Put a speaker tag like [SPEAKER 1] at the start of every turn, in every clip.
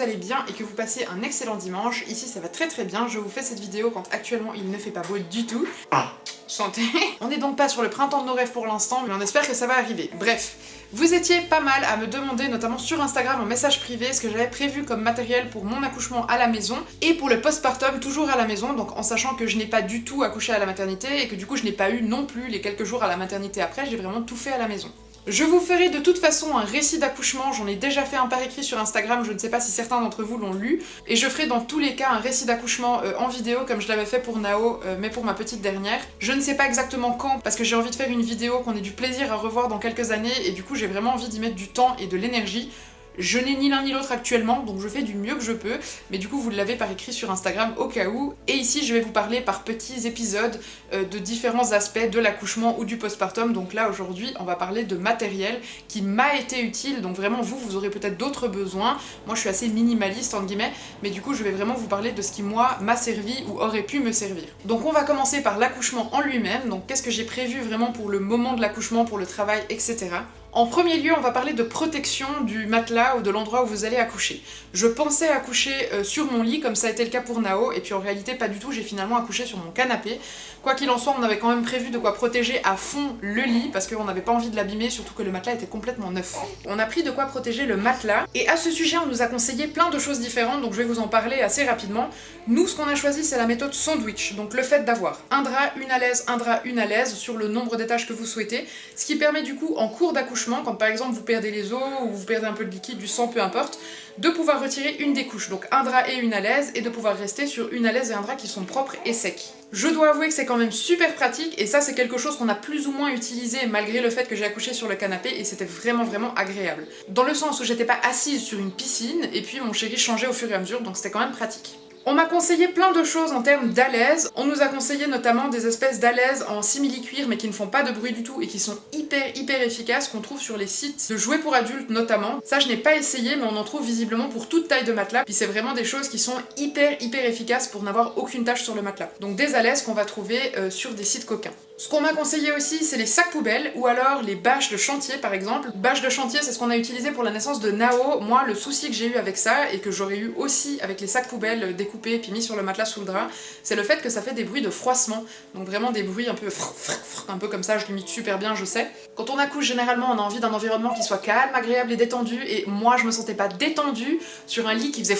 [SPEAKER 1] allez bien et que vous passez un excellent dimanche. Ici ça va très très bien, je vous fais cette vidéo quand actuellement il ne fait pas beau du tout. Santé. On n'est donc pas sur le printemps de nos rêves pour l'instant, mais on espère que ça va arriver. Bref, vous étiez pas mal à me demander, notamment sur Instagram en message privé, ce que j'avais prévu comme matériel pour mon accouchement à la maison et pour le postpartum toujours à la maison, donc en sachant que je n'ai pas du tout accouché à la maternité et que du coup je n'ai pas eu non plus les quelques jours à la maternité après, j'ai vraiment tout fait à la maison. Je vous ferai de toute façon un récit d'accouchement, j'en ai déjà fait un par écrit sur Instagram, je ne sais pas si certains d'entre vous l'ont lu, et je ferai dans tous les cas un récit d'accouchement en vidéo comme je l'avais fait pour Nao, mais pour ma petite dernière. Je ne sais pas exactement quand, parce que j'ai envie de faire une vidéo qu'on ait du plaisir à revoir dans quelques années, et du coup j'ai vraiment envie d'y mettre du temps et de l'énergie. Je n'ai ni l'un ni l'autre actuellement, donc je fais du mieux que je peux, mais du coup vous l'avez par écrit sur Instagram au cas où. Et ici je vais vous parler par petits épisodes de différents aspects de l'accouchement ou du postpartum. Donc là aujourd'hui on va parler de matériel qui m'a été utile, donc vraiment vous aurez peut-être d'autres besoins. Moi je suis assez minimaliste entre guillemets, mais du coup je vais vraiment vous parler de ce qui moi m'a servi ou aurait pu me servir. Donc on va commencer par l'accouchement en lui-même, donc qu'est-ce que j'ai prévu vraiment pour le moment de l'accouchement, pour le travail, etc. En premier lieu, on va parler de protection du matelas ou de l'endroit où vous allez accoucher. Je pensais accoucher sur mon lit, comme ça a été le cas pour Nao, et puis en réalité pas du tout, j'ai finalement accouché sur mon canapé. Quoi qu'il en soit, on avait quand même prévu de quoi protéger à fond le lit, parce qu'on n'avait pas envie de l'abîmer, surtout que le matelas était complètement neuf. On a pris de quoi protéger le matelas, et à ce sujet, on nous a conseillé plein de choses différentes, donc je vais vous en parler assez rapidement. Nous, ce qu'on a choisi, c'est la méthode sandwich, donc le fait d'avoir un drap, une à l'aise, sur le nombre d'étages que vous souhaitez, ce qui permet du coup, en cours d'accouchement, quand par exemple vous perdez les os ou vous perdez un peu de liquide, du sang, peu importe, de pouvoir retirer une des couches, donc un drap et une à l'aise, et de pouvoir rester sur une à l'aise et un drap qui sont propres et secs. Je dois avouer que c'est quand même super pratique, et ça c'est quelque chose qu'on a plus ou moins utilisé malgré le fait que j'ai accouché sur le canapé, et c'était vraiment agréable. Dans le sens où j'étais pas assise sur une piscine, et puis mon chéri changeait au fur et à mesure, donc c'était quand même pratique. On m'a conseillé plein de choses en termes d'alaise. On nous a conseillé notamment des espèces d'alaises en simili-cuir mais qui ne font pas de bruit du tout et qui sont hyper efficaces, qu'on trouve sur les sites de jouets pour adultes notamment. Ça je n'ai pas essayé, mais on en trouve visiblement pour toute taille de matelas. Puis c'est vraiment des choses qui sont hyper efficaces pour n'avoir aucune tache sur le matelas. Donc des alaises qu'on va trouver sur des sites coquins. Ce qu'on m'a conseillé aussi, c'est les sacs poubelles ou alors les bâches de chantier par exemple. Bâches de chantier, c'est ce qu'on a utilisé pour la naissance de Nao. Moi, le souci que j'ai eu avec ça et que j'aurais eu aussi avec les sacs poubelles découpés puis mis sur le matelas sous le drap, c'est le fait que ça fait des bruits de froissement. Donc vraiment des bruits un peu comme ça, je l'imite super bien, je sais. Quand on accouche, généralement, on a envie d'un environnement qui soit calme, agréable et détendu, et moi, je me sentais pas détendue sur un lit qui faisait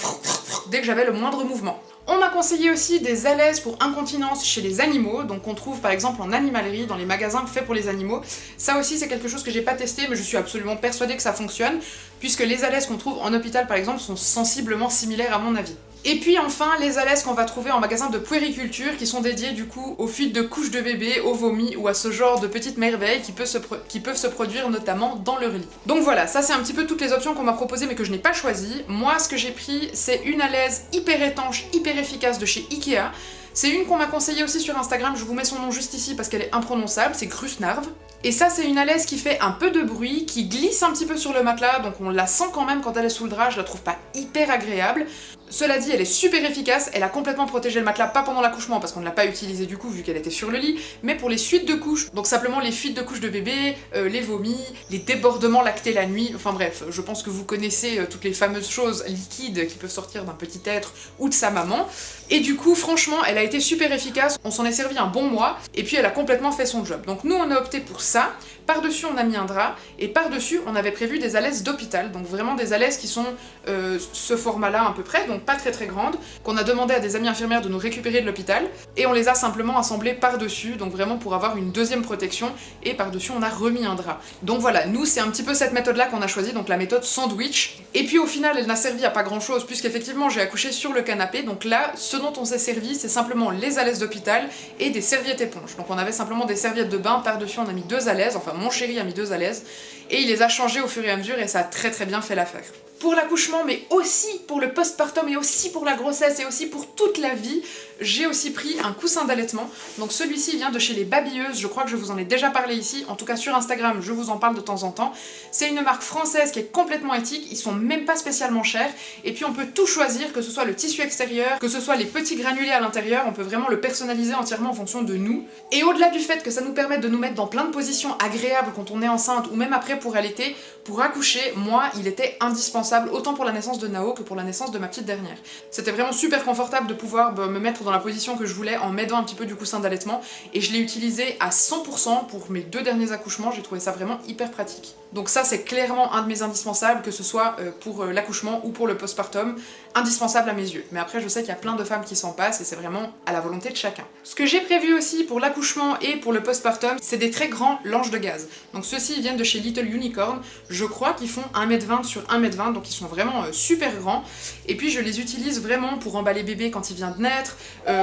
[SPEAKER 1] dès que j'avais le moindre mouvement. On m'a conseillé aussi des alaises pour incontinence chez les animaux, donc qu'on trouve par exemple en animalerie, dans les magasins faits pour les animaux. Ça aussi c'est quelque chose que j'ai pas testé, mais je suis absolument persuadée que ça fonctionne, puisque les alaises qu'on trouve en hôpital par exemple sont sensiblement similaires à mon avis. Et puis enfin, les alaises qu'on va trouver en magasin de puériculture qui sont dédiées du coup aux fuites de couches de bébé, au vomi ou à ce genre de petites merveilles qui peuvent se produire notamment dans leur lit. Donc voilà, ça c'est un petit peu toutes les options qu'on m'a proposées mais que je n'ai pas choisies. Moi ce que j'ai pris c'est une alaise hyper étanche, hyper efficace de chez Ikea. C'est une qu'on m'a conseillée aussi sur Instagram, je vous mets son nom juste ici parce qu'elle est imprononçable, c'est Grusnarv. Et ça c'est une alaise qui fait un peu de bruit, qui glisse un petit peu sur le matelas, donc on la sent quand même quand elle est sous le drap, je la trouve pas hyper agréable. Cela dit, elle est super efficace, elle a complètement protégé le matelas, pas pendant l'accouchement parce qu'on ne l'a pas utilisé du coup vu qu'elle était sur le lit, mais pour les suites de couches, donc simplement les fuites de couches de bébé, les vomis, les débordements lactés la nuit, enfin bref, je pense que vous connaissez toutes les fameuses choses liquides qui peuvent sortir d'un petit être ou de sa maman, et du coup franchement elle a été super efficace, on s'en est servi un bon mois, et puis elle a complètement fait son job. Donc nous on a opté pour ça, par-dessus on a mis un drap, et par-dessus on avait prévu des alaises d'hôpital, donc vraiment des alaises qui sont ce format-là à peu près, donc pas très grandes, qu'on a demandé à des amies infirmières de nous récupérer de l'hôpital, et on les a simplement assemblées par-dessus, donc vraiment pour avoir une deuxième protection, et par-dessus on a remis un drap. Donc voilà, nous c'est un petit peu cette méthode-là qu'on a choisie, donc la méthode sandwich, et puis au final elle n'a servi à pas grand-chose, puisqu'effectivement j'ai accouché sur le canapé, donc là ce dont on s'est servi c'est simplement les alaises d'hôpital et des serviettes éponges. Donc on avait simplement des serviettes de bain, par-dessus on a mis 2 alaises, enfin mon chéri a mis 2 alaises, et il les a changées au fur et à mesure et ça a très bien fait l'affaire. Pour l'accouchement, mais aussi pour le postpartum, et aussi pour la grossesse, et aussi pour toute la vie, j'ai aussi pris un coussin d'allaitement. Donc celui-ci vient de chez les Babilleuses, je crois que je vous en ai déjà parlé ici, en tout cas sur Instagram, je vous en parle de temps en temps. C'est une marque française qui est complètement éthique, ils sont même pas spécialement cher, et puis on peut tout choisir, que ce soit le tissu extérieur, que ce soit les petits granulés à l'intérieur, on peut vraiment le personnaliser entièrement en fonction de nous. Et au-delà du fait que ça nous permet de nous mettre dans plein de positions agréables quand on est enceinte, ou même après pour allaiter, pour accoucher, moi, il était indispensable, autant pour la naissance de Nao que pour la naissance de ma petite dernière. C'était vraiment super confortable de pouvoir me mettre dans la position que je voulais en m'aidant un petit peu du coussin d'allaitement, et je l'ai utilisé à 100% pour mes 2 derniers accouchements, j'ai trouvé ça vraiment hyper pratique. Donc ça c'est clairement un de mes indispensables, que ce soit pour l'accouchement ou pour le postpartum, indispensable à mes yeux. Mais après je sais qu'il y a plein de femmes qui s'en passent et c'est vraiment à la volonté de chacun. Ce que j'ai prévu aussi pour l'accouchement et pour le postpartum, c'est des très grands langes de gaz. Donc ceux-ci viennent de chez Little Unicorn, je crois qu'ils font 1m20 sur 1m20, donc ils sont vraiment super grands. Et puis je les utilise vraiment pour emballer bébé quand il vient de naître,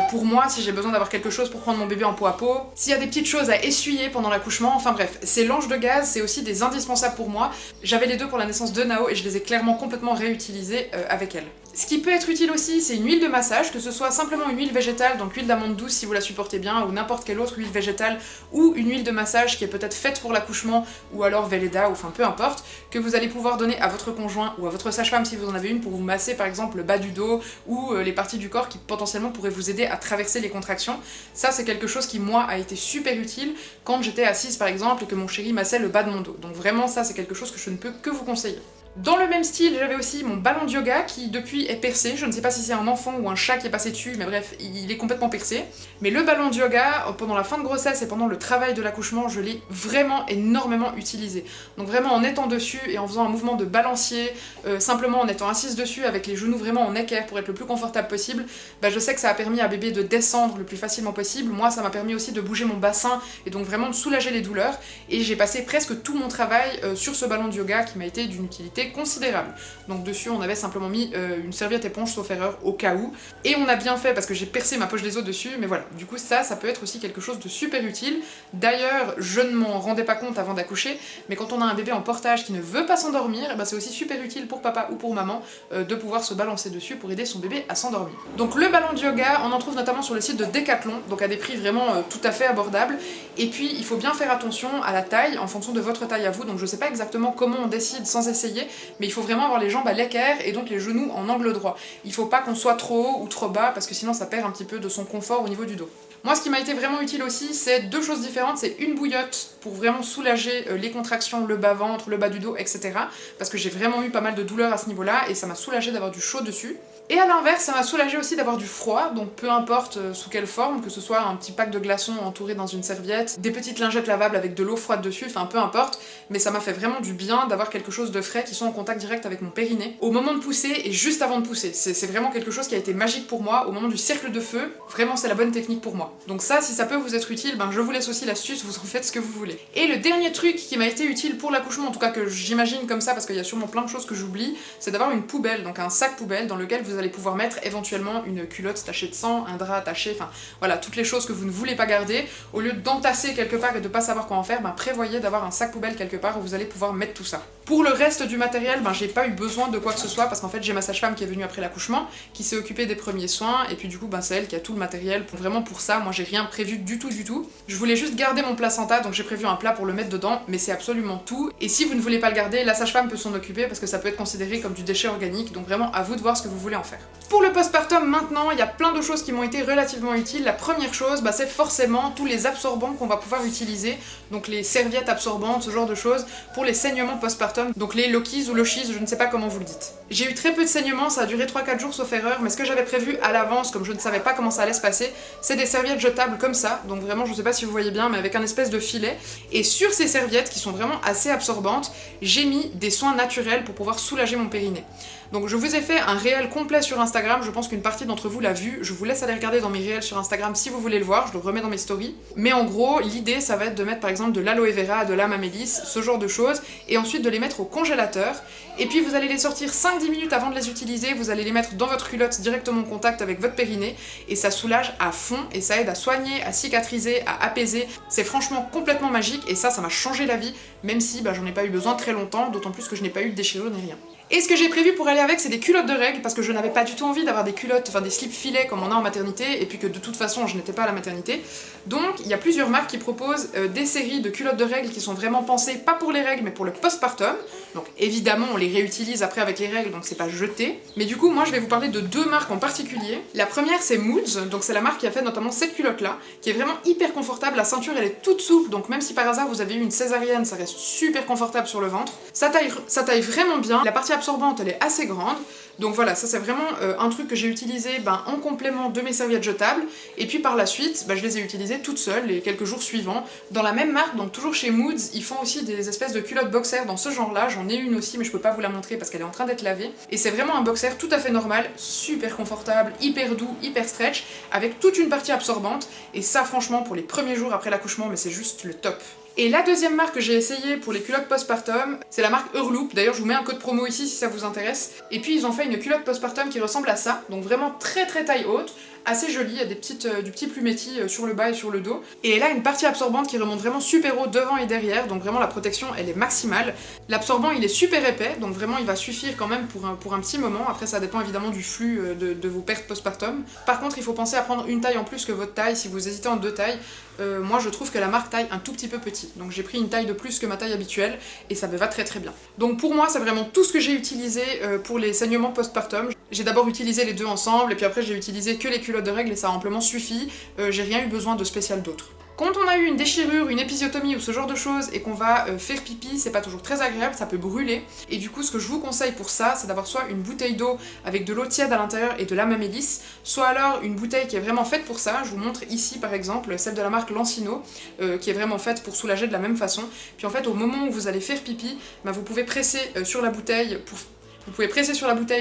[SPEAKER 1] pour moi si j'ai besoin d'avoir quelque chose pour prendre mon bébé en peau à peau, s'il y a des petites choses à essuyer pendant l'accouchement, enfin bref, ces langes de gaz c'est aussi des indispensables pour moi. J'avais les deux pour la naissance de Nao et je les ai clairement complètement réutilisés avec elle. Ce qui peut être utile aussi, c'est une huile de massage, que ce soit simplement une huile végétale, donc huile d'amande douce si vous la supportez bien, ou n'importe quelle autre huile végétale, ou une huile de massage qui est peut-être faite pour l'accouchement, ou alors Velleda, ou enfin peu importe, que vous allez pouvoir donner à votre conjoint ou à votre sage-femme si vous en avez une pour vous masser par exemple le bas du dos, ou les parties du corps qui potentiellement pourraient vous aider à traverser les contractions. Ça c'est quelque chose qui moi a été super utile quand j'étais assise par exemple et que mon chéri massait le bas de mon dos. Donc vraiment ça c'est quelque chose que je ne peux que vous conseiller. Dans le même style, j'avais aussi mon ballon de yoga qui depuis est percé, je ne sais pas si c'est un enfant ou un chat qui est passé dessus, mais bref, il est complètement percé. Mais le ballon de yoga, pendant la fin de grossesse et pendant le travail de l'accouchement, je l'ai vraiment énormément utilisé. Donc vraiment en étant dessus et en faisant un mouvement de balancier, simplement en étant assise dessus avec les genoux vraiment en équerre pour être le plus confortable possible, bah je sais que ça a permis à bébé de descendre le plus facilement possible. Moi ça m'a permis aussi de bouger mon bassin et donc vraiment de soulager les douleurs. Et j'ai passé presque tout mon travail sur ce ballon de yoga qui m'a été d'une utilité considérable. Donc dessus on avait simplement mis une serviette éponge sauf erreur au cas où, et on a bien fait parce que j'ai percé ma poche des os dessus, mais voilà, du coup ça peut être aussi quelque chose de super utile. D'ailleurs je ne m'en rendais pas compte avant d'accoucher, mais quand on a un bébé en portage qui ne veut pas s'endormir, c'est aussi super utile pour papa ou pour maman de pouvoir se balancer dessus pour aider son bébé à s'endormir. Donc le ballon de yoga, on en trouve notamment sur le site de Decathlon, donc à des prix vraiment tout à fait abordables, et puis il faut bien faire attention à la taille en fonction de votre taille à vous, donc je sais pas exactement comment on décide sans essayer, mais il faut vraiment avoir les jambes à l'équerre et donc les genoux en angle droit. Il faut pas qu'on soit trop haut ou trop bas parce que sinon ça perd un petit peu de son confort au niveau du dos. Moi ce qui m'a été vraiment utile aussi, c'est 2 choses différentes, c'est une bouillotte pour vraiment soulager les contractions, le bas-ventre, le bas du dos, etc. Parce que j'ai vraiment eu pas mal de douleurs à ce niveau-là et ça m'a soulagé d'avoir du chaud dessus. Et à l'inverse, ça m'a soulagé aussi d'avoir du froid, donc peu importe sous quelle forme, que ce soit un petit pack de glaçons entouré dans une serviette, des petites lingettes lavables avec de l'eau froide dessus, enfin peu importe, mais ça m'a fait vraiment du bien d'avoir quelque chose de frais qui sont en contact direct avec mon périnée au moment de pousser et juste avant de pousser. C'est vraiment quelque chose qui a été magique pour moi au moment du cercle de feu, vraiment c'est la bonne technique pour moi. Donc ça, si ça peut vous être utile, je vous laisse aussi l'astuce, vous en faites ce que vous voulez. Et le dernier truc qui m'a été utile pour l'accouchement, en tout cas que j'imagine comme ça parce qu'il y a sûrement plein de choses que j'oublie, c'est d'avoir une poubelle, donc un sac poubelle dans lequel vous allez pouvoir mettre éventuellement une culotte tachée de sang, un drap taché, enfin voilà, toutes les choses que vous ne voulez pas garder. Au lieu d'entasser quelque part et de pas savoir quoi en faire, prévoyez d'avoir un sac poubelle quelque part où vous allez pouvoir mettre tout ça. Pour le reste du matériel, j'ai pas eu besoin de quoi que ce soit parce qu'en fait j'ai ma sage-femme qui est venue après l'accouchement, qui s'est occupée des premiers soins, et puis du coup c'est elle qui a tout le matériel vraiment pour ça. Moi j'ai rien prévu du tout. Je voulais juste garder mon placenta, donc j'ai prévu un plat pour le mettre dedans, mais c'est absolument tout. Et si vous ne voulez pas le garder, la sage-femme peut s'en occuper parce que ça peut être considéré comme du déchet organique, donc vraiment à vous de voir ce que vous voulez en faire. Pour le postpartum maintenant, il y a plein de choses qui m'ont été relativement utiles. La première chose, c'est forcément tous les absorbants qu'on va pouvoir utiliser, donc les serviettes absorbantes, ce genre de choses, pour les saignements postpartum, donc les Lokis ou Lochis, je ne sais pas comment vous le dites. J'ai eu très peu de saignements, ça a duré 3-4 jours sauf erreur, mais ce que j'avais prévu à l'avance, comme je ne savais pas comment ça allait se passer, c'est des serviettes jetables comme ça, donc vraiment je sais pas si vous voyez bien, mais avec un espèce de filet, et sur ces serviettes, qui sont vraiment assez absorbantes, j'ai mis des soins naturels pour pouvoir soulager mon périnée. Donc je vous ai fait un réel complet sur Instagram, je pense qu'une partie d'entre vous l'a vu, je vous laisse aller regarder dans mes réels sur Instagram si vous voulez le voir, je le remets dans mes stories. Mais en gros, l'idée ça va être de mettre par exemple de l'aloe vera, de l'âme amélis, ce genre de choses, et ensuite de les mettre au congélateur, et puis vous allez les sortir 5-10 minutes avant de les utiliser, vous allez les mettre dans votre culotte directement en contact avec votre périnée, et ça soulage à fond, et ça aide à soigner, à cicatriser, à apaiser, c'est franchement complètement magique, et ça m'a changé la vie, même si j'en ai pas eu besoin très longtemps, d'autant plus que je n'ai pas eu de déchirure ni rien. Et ce que j'ai prévu pour aller avec, c'est des culottes de règles, parce que je n'avais pas du tout envie d'avoir des culottes, enfin des slips filets comme on a en maternité, et puis que de toute façon je n'étais pas à la maternité. Donc il y a plusieurs marques qui proposent des séries de culottes de règles qui sont vraiment pensées pas pour les règles mais pour le postpartum. Donc évidemment on les réutilise après avec les règles, donc c'est pas jeté. Mais du coup moi je vais vous parler de deux marques en particulier. La première c'est Moods, donc c'est la marque qui a fait notamment cette culotte là, qui est vraiment hyper confortable, la ceinture elle est toute souple, donc même si par hasard vous avez eu une césarienne, ça reste super confortable sur le ventre. Ça taille vraiment bien, la partie absorbante elle est assez grande, donc voilà, ça c'est vraiment un truc que j'ai utilisé en complément de mes serviettes jetables, et puis par la suite je les ai utilisées toutes seules les quelques jours suivants. Dans la même marque, donc toujours chez Moods, ils font aussi des espèces de culottes boxer dans ce genre là, j'en ai une aussi mais je peux pas vous la montrer parce qu'elle est en train d'être lavée, et c'est vraiment un boxer tout à fait normal, super confortable, hyper doux, hyper stretch, avec toute une partie absorbante, et ça franchement pour les premiers jours après l'accouchement, mais c'est juste le top. Et la deuxième marque que j'ai essayé pour les culottes postpartum, c'est la marque Hurloop. D'ailleurs, je vous mets un code promo ici si ça vous intéresse. Et puis ils ont fait une culotte postpartum qui ressemble à ça, donc vraiment très taille haute, assez jolie, il y a des du petit plumetti sur le bas et sur le dos. Et elle a une partie absorbante qui remonte vraiment super haut devant et derrière, donc vraiment la protection elle est maximale. L'absorbant il est super épais, donc vraiment il va suffire quand même pour un petit moment. Après ça dépend évidemment du flux de vos pertes postpartum. Par contre il faut penser à prendre une taille en plus que votre taille si vous hésitez entre deux tailles. Moi je trouve que la marque taille un tout petit peu petit, donc j'ai pris une taille de plus que ma taille habituelle et ça me va très bien. Donc pour moi c'est vraiment tout ce que j'ai utilisé pour les saignements postpartum. J'ai d'abord utilisé les deux ensemble et puis après j'ai utilisé que les culottes de règles et ça a amplement suffi, j'ai rien eu besoin de spécial d'autre. Quand on a eu une déchirure, une épisiotomie ou ce genre de choses et qu'on va faire pipi, c'est pas toujours très agréable, ça peut brûler. Et du coup, ce que je vous conseille pour ça, c'est d'avoir soit une bouteille d'eau avec de l'eau tiède à l'intérieur et de la Mamélisse, soit alors une bouteille qui est vraiment faite pour ça. Je vous montre ici par exemple celle de la marque Lancino, qui est vraiment faite pour soulager de la même façon. Puis en fait, au moment où vous allez faire pipi, vous pouvez presser sur la bouteille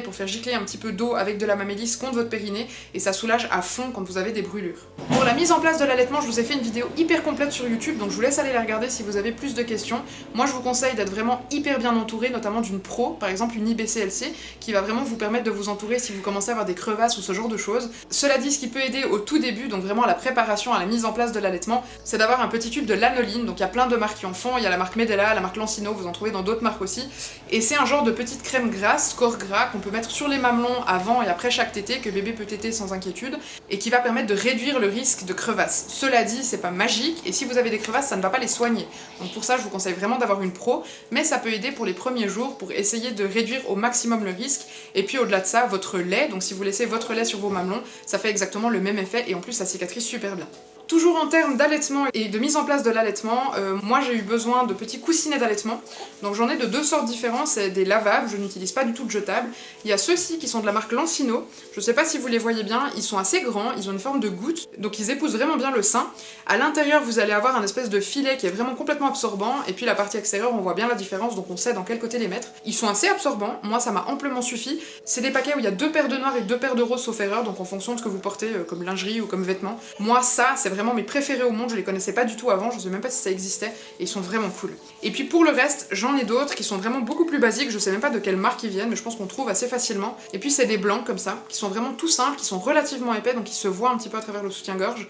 [SPEAKER 1] pour faire gicler un petit peu d'eau avec de la Mamélisse contre votre périnée et ça soulage à fond quand vous avez des brûlures. Pour la mise en place de l'allaitement, je vous ai fait une vidéo hyper complète sur YouTube, donc je vous laisse aller la regarder si vous avez plus de questions. Moi je vous conseille d'être vraiment hyper bien entouré, notamment d'une pro, par exemple une IBCLC, qui va vraiment vous permettre de vous entourer si vous commencez à avoir des crevasses ou ce genre de choses. Cela dit, ce qui peut aider au tout début, donc vraiment à la préparation, à la mise en place de l'allaitement, c'est d'avoir un petit tube de lanoline, donc il y a plein de marques qui en font, il y a la marque Medela, la marque Lancino, vous en trouvez dans d'autres marques aussi, et c'est un genre de petite crème grasse, corps gras, qu'on peut mettre sur les mamelons avant et après chaque tétée, que bébé peut téter sans inquiétude, et qui va permettre de réduire le risque de crevasses. Cela dit, c'est pas magique, et si vous avez des crevasses, ça ne va pas les soigner. Donc pour ça, je vous conseille vraiment d'avoir une pro, mais ça peut aider pour les premiers jours, pour essayer de réduire au maximum le risque, et puis au-delà de ça, votre lait, donc si vous laissez votre lait sur vos mamelons, ça fait exactement le même effet, et en plus ça cicatrise super bien. Toujours en termes d'allaitement et de mise en place de l'allaitement, moi j'ai eu besoin de petits coussinets d'allaitement. Donc j'en ai de deux sortes différentes, c'est des lavables, je n'utilise pas du tout de jetables. Il y a ceux-ci qui sont de la marque Lancino, je sais pas si vous les voyez bien, ils sont assez grands, ils ont une forme de goutte, donc ils épousent vraiment bien le sein. À l'intérieur vous allez avoir un espèce de filet qui est vraiment complètement absorbant, et puis la partie extérieure on voit bien la différence, donc on sait dans quel côté les mettre. Ils sont assez absorbants, moi ça m'a amplement suffi. C'est des paquets où il y a 2 paires de noir et 2 paires de rose sauf erreur, donc en fonction de ce que vous portez comme lingerie ou comme vêtements. Moi ça c'est vraiment mes préférés au monde, je les connaissais pas du tout avant, je sais même pas si ça existait, et ils sont vraiment cool. Et puis pour le reste, j'en ai d'autres qui sont vraiment beaucoup plus basiques, je sais même pas de quelle marque ils viennent, mais je pense qu'on trouve assez facilement. Et puis c'est des blancs comme ça, qui sont vraiment tout simples, qui sont relativement épais, donc ils se voient un petit peu à travers le soutien-gorge.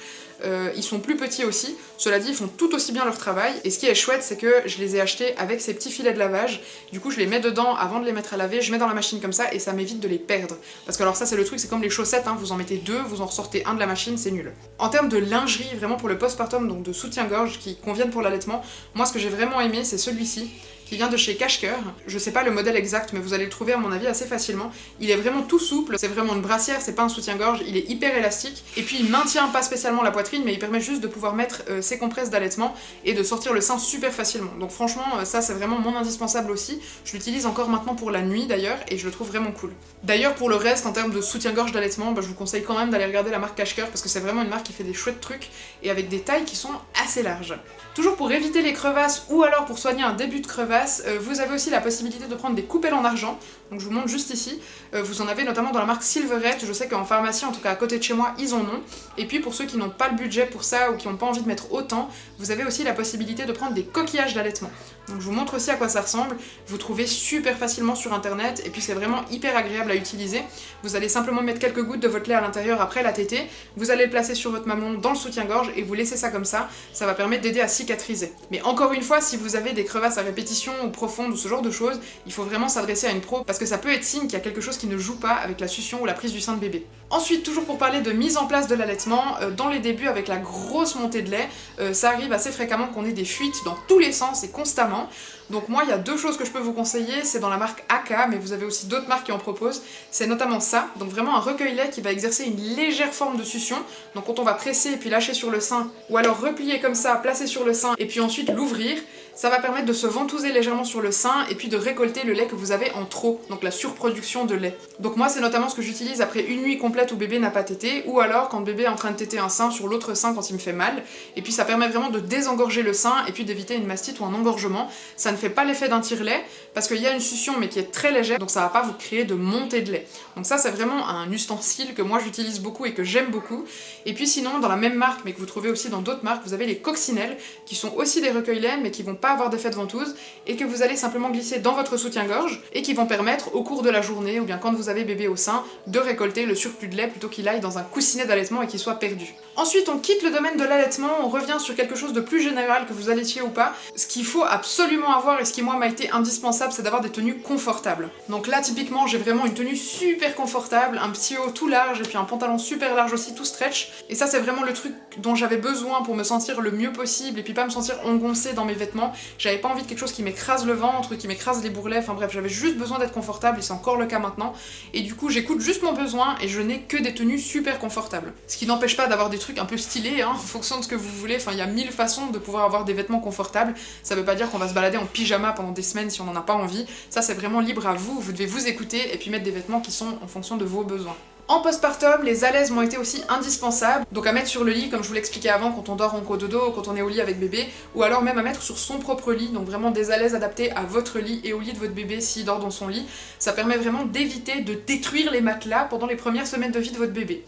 [SPEAKER 1] Ils sont plus petits aussi, cela dit ils font tout aussi bien leur travail, et ce qui est chouette c'est que je les ai achetés avec ces petits filets de lavage, du coup je les mets dedans avant de les mettre à laver, je mets dans la machine comme ça et ça m'évite de les perdre. Parce que alors ça c'est le truc, c'est comme les chaussettes, hein, vous en mettez 2, vous en ressortez un de la machine, c'est nul. En termes de lingerie, vraiment pour le postpartum, donc de soutien-gorge qui conviennent pour l'allaitement, moi ce que j'ai vraiment aimé c'est celui-ci, qui vient de chez Cache-Cœur. Je sais pas le modèle exact, mais vous allez le trouver à mon avis assez facilement. Il est vraiment tout souple, c'est vraiment une brassière, c'est pas un soutien-gorge, il est hyper élastique, et puis il maintient pas spécialement la poitrine, mais il permet juste de pouvoir mettre ses compresses d'allaitement et de sortir le sein super facilement. Donc franchement, ça c'est vraiment mon indispensable aussi. Je l'utilise encore maintenant pour la nuit d'ailleurs, et je le trouve vraiment cool. D'ailleurs pour le reste, en termes de soutien-gorge d'allaitement, je vous conseille quand même d'aller regarder la marque Cache-Cœur, parce que c'est vraiment une marque qui fait des chouettes trucs, et avec des tailles qui sont assez larges. Toujours pour éviter les crevasses, ou alors pour soigner un début de crevasse, vous avez aussi la possibilité de prendre des coupelles en argent, donc je vous montre juste ici. Vous en avez notamment dans la marque Silverette, je sais qu'en pharmacie, en tout cas à côté de chez moi, ils en ont. Et puis pour ceux qui n'ont pas le budget pour ça ou qui n'ont pas envie de mettre autant, vous avez aussi la possibilité de prendre des coquillages d'allaitement. Donc je vous montre aussi à quoi ça ressemble, vous trouvez super facilement sur internet, et puis c'est vraiment hyper agréable à utiliser. Vous allez simplement mettre quelques gouttes de votre lait à l'intérieur après la tétée, vous allez le placer sur votre mamelon dans le soutien-gorge et vous laissez ça comme ça va permettre d'aider à cicatriser. Mais encore une fois, si vous avez des crevasses à répétition contractions ou profondes ou ce genre de choses, il faut vraiment s'adresser à une pro parce que ça peut être signe qu'il y a quelque chose qui ne joue pas avec la succion ou la prise du sein de bébé. Ensuite, toujours pour parler de mise en place de l'allaitement, dans les débuts avec la grosse montée de lait, ça arrive assez fréquemment qu'on ait des fuites dans tous les sens et constamment. Donc moi, il y a 2 choses que je peux vous conseiller, c'est dans la marque Aka, mais vous avez aussi d'autres marques qui en proposent. C'est notamment ça, donc vraiment un recueil-lait qui va exercer une légère forme de succion. Donc quand on va presser et puis lâcher sur le sein, ou alors replier comme ça, placer sur le sein, et puis ensuite l'ouvrir, ça va permettre de se ventouser légèrement sur le sein et puis de récolter le lait que vous avez en trop, donc la surproduction de lait. Donc moi, c'est notamment ce que j'utilise après une nuit complète où bébé n'a pas tété, ou alors quand bébé est en train de téter un sein sur l'autre sein quand il me fait mal. Et puis ça permet vraiment de désengorger le sein et puis d'éviter une mastite ou un engorgement. Ça ne fait pas l'effet d'un tire-lait, parce qu'il y a une succion mais qui est très légère, donc ça va pas vous créer de montée de lait. Donc ça, c'est vraiment un ustensile que moi j'utilise beaucoup et que j'aime beaucoup. Et puis sinon, dans la même marque, mais que vous trouvez aussi dans d'autres marques, vous avez les coccinelles, qui sont aussi des recueils-lait, mais qui vont pas avoir d'effet de ventouse, et que vous allez simplement glisser dans votre soutien-gorge, et qui vont permettre, au cours de la journée, ou bien quand vous avez bébé au sein, de récolter le surplus de lait plutôt qu'il aille dans un coussinet d'allaitement et qu'il soit perdu. Ensuite, on quitte le domaine de l'allaitement, on revient sur quelque chose de plus général, que vous allaitiez ou pas. Ce qu'il faut absolument avoir, et ce qui moi m'a été indispensable, c'est d'avoir des tenues confortables. Donc là, typiquement, j'ai vraiment une tenue super confortable, un petit haut tout large, et puis un pantalon super large aussi, tout stretch. Et ça, c'est vraiment le truc dont j'avais besoin pour me sentir le mieux possible, et puis pas me sentir engoncée dans mes vêtements. J'avais pas envie de quelque chose qui m'écrase le ventre, qui m'écrase les bourrelets, enfin bref, j'avais juste besoin d'être confortable, et c'est encore le cas maintenant. Et du coup, j'écoute juste mon besoin, et je n'ai que des tenues super confortables. Ce qui n'empêche pas d'avoir des trucs un peu stylés, hein, en fonction de ce que vous voulez, enfin il y a 1000 façons de pouvoir avoir des vêtements confortables. Ça veut pas dire qu'on va se balader en pyjama pendant des semaines si on n'en a pas envie. Ça, c'est vraiment libre à vous, vous devez vous écouter et puis mettre des vêtements qui sont en fonction de vos besoins. En postpartum, les alaises m'ont été aussi indispensables, donc à mettre sur le lit, comme je vous l'expliquais avant, quand on dort en cododo, quand on est au lit avec bébé, ou alors même à mettre sur son propre lit, donc vraiment des alaises adaptées à votre lit et au lit de votre bébé s'il dort dans son lit. Ça permet vraiment d'éviter de détruire les matelas pendant les premières semaines de vie de votre bébé.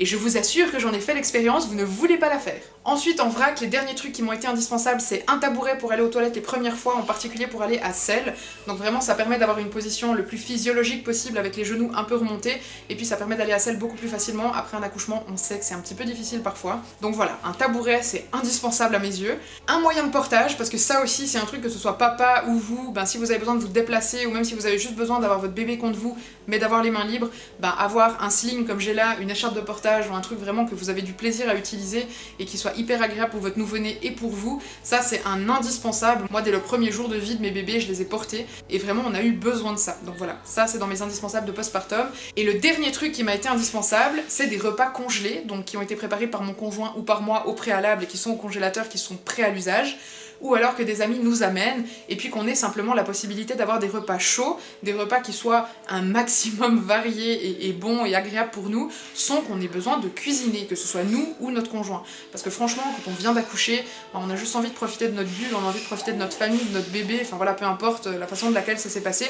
[SPEAKER 1] Et je vous assure que j'en ai fait l'expérience, vous ne voulez pas la faire. Ensuite, en vrac, les derniers trucs qui m'ont été indispensables, c'est un tabouret pour aller aux toilettes les premières fois, en particulier pour aller à selle. Donc vraiment, ça permet d'avoir une position le plus physiologique possible avec les genoux un peu remontés, et puis ça permet d'aller à selle beaucoup plus facilement. Après un accouchement, on sait que c'est un petit peu difficile parfois. Donc voilà, un tabouret, c'est indispensable à mes yeux. Un moyen de portage, parce que ça aussi, c'est un truc, que ce soit papa ou vous, si vous avez besoin de vous déplacer, ou même si vous avez juste besoin d'avoir votre bébé contre vous, mais d'avoir les mains libres, avoir un sling comme j'ai là, une écharpe de portage, ou un truc vraiment que vous avez du plaisir à utiliser et qui soit hyper agréable pour votre nouveau-né et pour vous, ça c'est un indispensable. Moi, dès le premier jour de vie de mes bébés, je les ai portés et vraiment on a eu besoin de ça. Donc voilà, ça c'est dans mes indispensables de postpartum. Et le dernier truc qui m'a été indispensable, c'est des repas congelés, donc qui ont été préparés par mon conjoint ou par moi au préalable et qui sont au congélateur, qui sont prêts à l'usage, ou alors que des amis nous amènent, et puis qu'on ait simplement la possibilité d'avoir des repas chauds, des repas qui soient un maximum variés et bons et agréables pour nous, sans qu'on ait besoin de cuisiner, que ce soit nous ou notre conjoint. Parce que franchement, quand on vient d'accoucher, on a juste envie de profiter de notre bulle, on a envie de profiter de notre famille, de notre bébé, enfin voilà, peu importe la façon de laquelle ça s'est passé,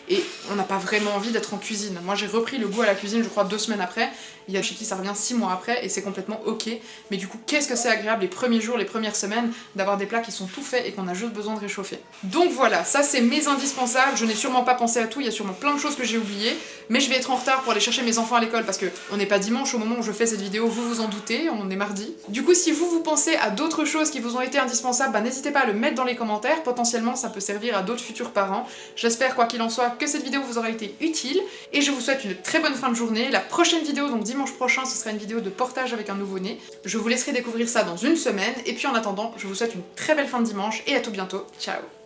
[SPEAKER 1] et on n'a pas vraiment envie d'être en cuisine. Moi j'ai repris le goût à la cuisine, je crois 2 semaines après, il y a chez qui ça revient 6 mois après, et c'est complètement ok. Mais du coup, qu'est-ce que c'est agréable les premiers jours, les premières semaines, d'avoir des plats qui sont tout faits et qu'on a juste besoin de réchauffer. Donc voilà, ça c'est mes indispensables, je n'ai sûrement pas pensé à tout, il y a sûrement plein de choses que j'ai oubliées, mais je vais être en retard pour aller chercher mes enfants à l'école parce que on n'est pas dimanche au moment où je fais cette vidéo, vous vous en doutez, on est mardi. Du coup, si vous pensez à d'autres choses qui vous ont été indispensables, n'hésitez pas à le mettre dans les commentaires, potentiellement ça peut servir à d'autres futurs parents. J'espère, quoi qu'il en soit, que cette vidéo vous aura été utile, et je vous souhaite une très bonne fin de journée. La prochaine vidéo, donc dimanche prochain, ce sera une vidéo de portage avec un nouveau-né. Je vous laisserai découvrir ça dans une semaine, et puis en attendant, je vous souhaite une très belle fin de dimanche, et à tout bientôt, ciao!